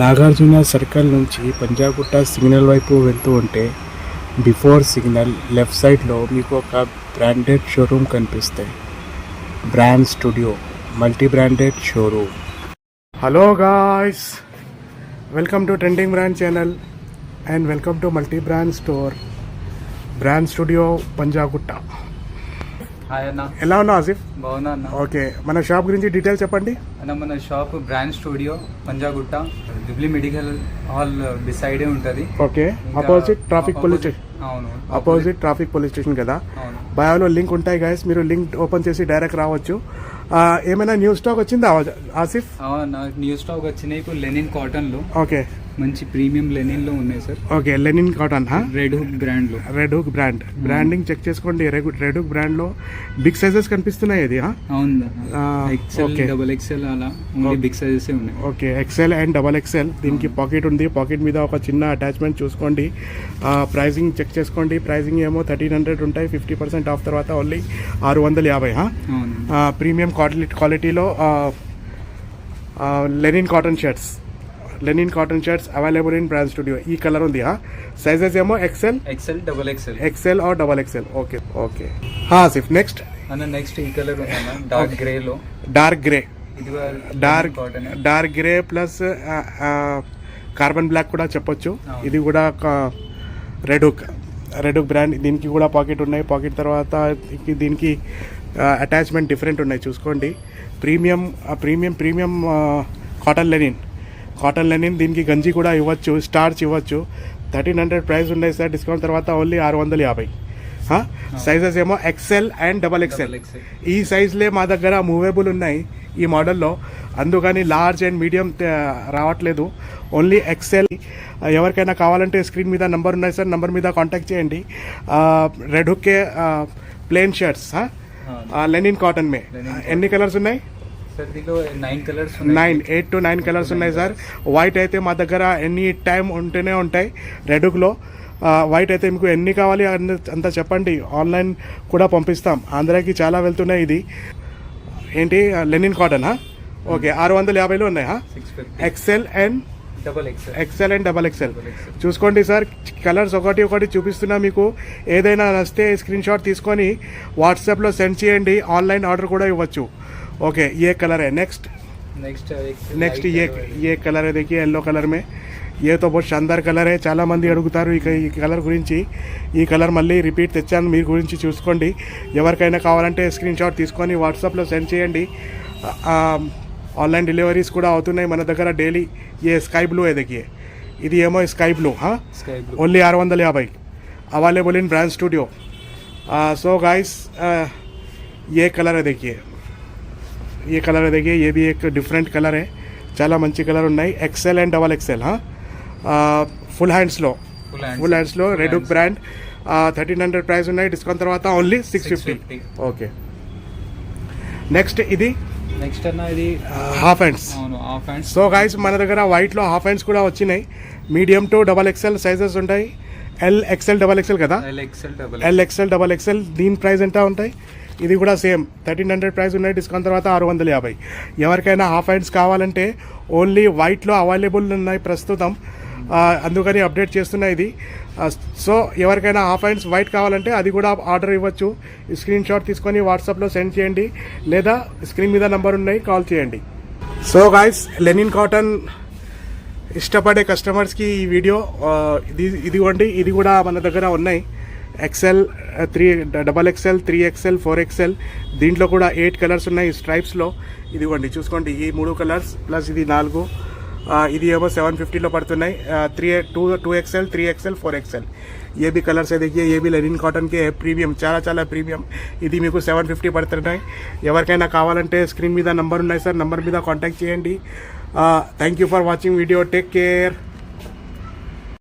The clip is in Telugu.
నాగార్జున సర్కిల్ నుంచి పంజాగుట్ట సిగ్నల్ వైపు వెళ్తూ ఉంటే బిఫోర్ సిగ్నల్ లెఫ్ట్ సైడ్లో మీకు ఒక బ్రాండెడ్ షోరూమ్ కనిపిస్తాయి. Brand studio multi branded showroom. Hello guys, welcome to trending brand channel and welcome to multi brand store brand studio Panjagutta. Hi అన్న, ఎలా ఉన్నావు ఆసిఫ్? బాగున్నా అన్న. ఓకే, మన షాప్ గురించి డీటెయిల్స్ చెప్పండి అన్న, మన shop brand studio Panjagutta, Jubilee medical hall బిసైడే ఉంటుంది. Okay, opposite traffic police station. అవును, అపోజిట్ ట్రాఫిక్ పోలీస్ స్టేషన్ కదా. అవును, బయోలో లింక్ ఉంటాయి గైస్, మీరు లింక్ ఓపెన్ చేసి డైరెక్ట్ రావచ్చు. ఏమైనా న్యూ స్టాక్ వచ్చిందా ఆసిఫ్? అవునా, న్యూ స్టాక్ వచ్చినాయి ఇప్పుడు లెనిన్ కాటన్లో. ఓకే, మంచి ప్రీమియం లెనిన్లో ఉన్నాయి sir. Okay, linen cotton. Red Hook బ్రాండ్లో. రెడ్ హుక్ బ్రాండింగ్ చెక్ చేసుకోండి. రెడ్ హుక్ బ్రాండ్లో బిగ్ సైజెస్ కనిపిస్తున్నాయి. ఇది అవును, ఎక్సెల్ డబుల్ ఎక్సెల్ అలా ఓన్లీ బిగ్ సైజెస్ ఉన్నాయి. Okay, XL and double XL. దీనికి పాకెట్ ఉంది, పాకెట్ మీద ఒక చిన్న అటాచ్మెంట్ చూసుకోండి. ప్రైజింగ్ చెక్ చేసుకోండి. ప్రైజింగ్ ఏమో 1300 ఉంటాయి. 50% ఆఫ్ తర్వాత ఓన్లీ 650. ప్రీమియం క్వాలిటీలో linen cotton shirts available in brand studio. ఈ కలర్ ఉంది. సైజెస్ ఏమో XL or double XL. Okay okay సిఫ్. నెక్స్ట్ ఈ కలర్ ఉంది డార్క్ గ్రేలో. Dark grey plus carbon black కూడా చెప్పొచ్చు. ఇది కూడా రెడ్ హుక్ బ్రాండ్. దీనికి కూడా పాకెట్ ఉన్నాయి. పాకెట్ తర్వాత దీనికి అటాచ్మెంట్ డిఫరెంట్ ఉన్నాయి, చూసుకోండి. Premium cotton linen. దీనికి గంజి కూడా ఇవ్వచ్చు, స్టార్చ్ ఇవ్వచ్చు. 1300 ప్రైస్ ఉన్నాయి సార్. డిస్కౌంట్ తర్వాత ఓన్లీ 650. సైజెస్ ఏమో ఎక్సెల్ అండ్ డబల్ ఎక్సెల్. ఈ సైజ్లే మా దగ్గర మూవేబుల్ ఉన్నాయి ఈ మోడల్లో, అందుకని లార్జ్ అండ్ మీడియం రావట్లేదు. Only XL. ఎవరికైనా కావాలంటే స్క్రీన్ మీద నంబర్ ఉన్నాయి సార్, నంబర్ మీద కాంటాక్ట్ చేయండి. రెడ్ హుక్కే ప్లేన్ షర్ట్స్ లెనిన్ కాటన్ మే. ఎన్ని కలర్స్ ఉన్నాయి? 8 to 9 కలర్స్ ఉన్నాయి సార్. వైట్ అయితే మా దగ్గర ఎనీ టైం ఉంటూనే ఉంటాయి. రెడ్ హుక్లో వైట్ అయితే మీకు ఎన్ని కావాలి అంత చెప్పండి, ఆన్లైన్ కూడా పంపిస్తాం. ఆంధ్రాకి చాలా వెళ్తున్నాయి. ఇది ఏంటి లెనిన్ కాటన్. ఓకే, 650లో ఉన్నాయి. XL and double XL. చూసుకోండి సార్, కలర్స్ ఒకటి చూపిస్తున్నా మీకు. ఏదైనా నచ్చితే స్క్రీన్ షాట్ తీసుకొని వాట్సాప్లో సెండ్ చేయండి. ఆన్లైన్ ఆర్డర్ కూడా ఇవ్వచ్చు. ओके, ये कलर है. नेक्स्ट ये कलर है. देखिए येलो कलर में. ये तो बहुत शानदार कलर है. చాలా మంది అడుగుతారు ఈ కలర్ గురించి. ఈ కలర్ మళ్ళీ రిపీట్ తెచ్చాను మీ గురించి, చూసుకోండి. ఎవరికైనా కావాలంటే స్క్రీన్ షాట్ తీసుకొని వాట్సాప్లో సెండ్ చేయండి. ఆన్లైన్ డెలివరీస్ కూడా అవుతున్నాయి మన దగ్గర డైలీ. ये स्काई ब्लू है, देखिए. ఇది ఏమో sky blue. Only 650 available in brand studio. So guys, ये कलर है, देखिए. ये भी एक डिफरेंट कलर है. చాలా మంచి కలర్ ఉన్నాయి. XL and double XL. Full హ్యాండ్స్లో రెడ్ హుక్ బ్రాండ్. 1300 ప్రైస్ ఉన్నాయి. డిస్కౌంట్ తర్వాత ఓన్లీ 650. ఓకే, నెక్స్ట్ ఇది హాఫ్ హ్యాండ్స్. సో గైస్, మన దగ్గర వైట్లో హాఫ్ హ్యాండ్స్ కూడా వచ్చినాయి. Medium to double XL sizes ఉంటాయి. ఎక్సెల్ డబల్ ఎక్సెల్ కదా. XL double XL. దీని ప్రైస్ ఎంత ఉంటాయి? ఇది కూడా సేమ్ 1300 ప్రైస్ ఉన్నాయి. డిస్కౌంట్ తర్వాత 650. ఎవరికైనా హాఫ్ హ్యాండ్స్ కావాలంటే ఓన్లీ వైట్లో అవైలబుల్ ఉన్నాయి ప్రస్తుతం, అందుకని అప్డేట్ చేస్తున్నా ఇది. సో ఎవరికైనా హాఫ్ హ్యాండ్స్ వైట్ కావాలంటే అది కూడా ఆర్డర్ ఇవ్వచ్చు. స్క్రీన్ షాట్ తీసుకొని వాట్సాప్లో సెండ్ చేయండి, లేదా స్క్రీన్ మీద నంబర్ ఉన్నాయి, కాల్ చేయండి. సో గాయ్స్, లెనిన్ కాటన్ ఇష్టపడే కస్టమర్స్కి ఈ వీడియో ఇదిగోండి. ఇది కూడా మన దగ్గర ఉన్నాయి. XL, double XL, 3XL, 4XL. దీంట్లో కూడా 8 కలర్స్ ఉన్నాయి స్ట్రైప్స్లో. ఇదిగోండి, చూసుకోండి. ఈ 3 కలర్స్ ప్లస్ ఇది 4. ఇది ఏమో 750లో పడుతున్నాయి. 2XL, 3XL, 4XL. ये भी कलर्स है, देखिए. ये भी లెనిన్ కాటన్ के ప్రీమియం, చాలా ప్రీమియం. ఇది మీకు 750 పడుతున్నాయి. ఎవరికైనా కావాలంటే స్క్రీన్ మీద నంబర్ ఉన్నాయి సార్, నంబర్ మీద కాంటాక్ట్ చేయండి. Thank you for watching video. Take care.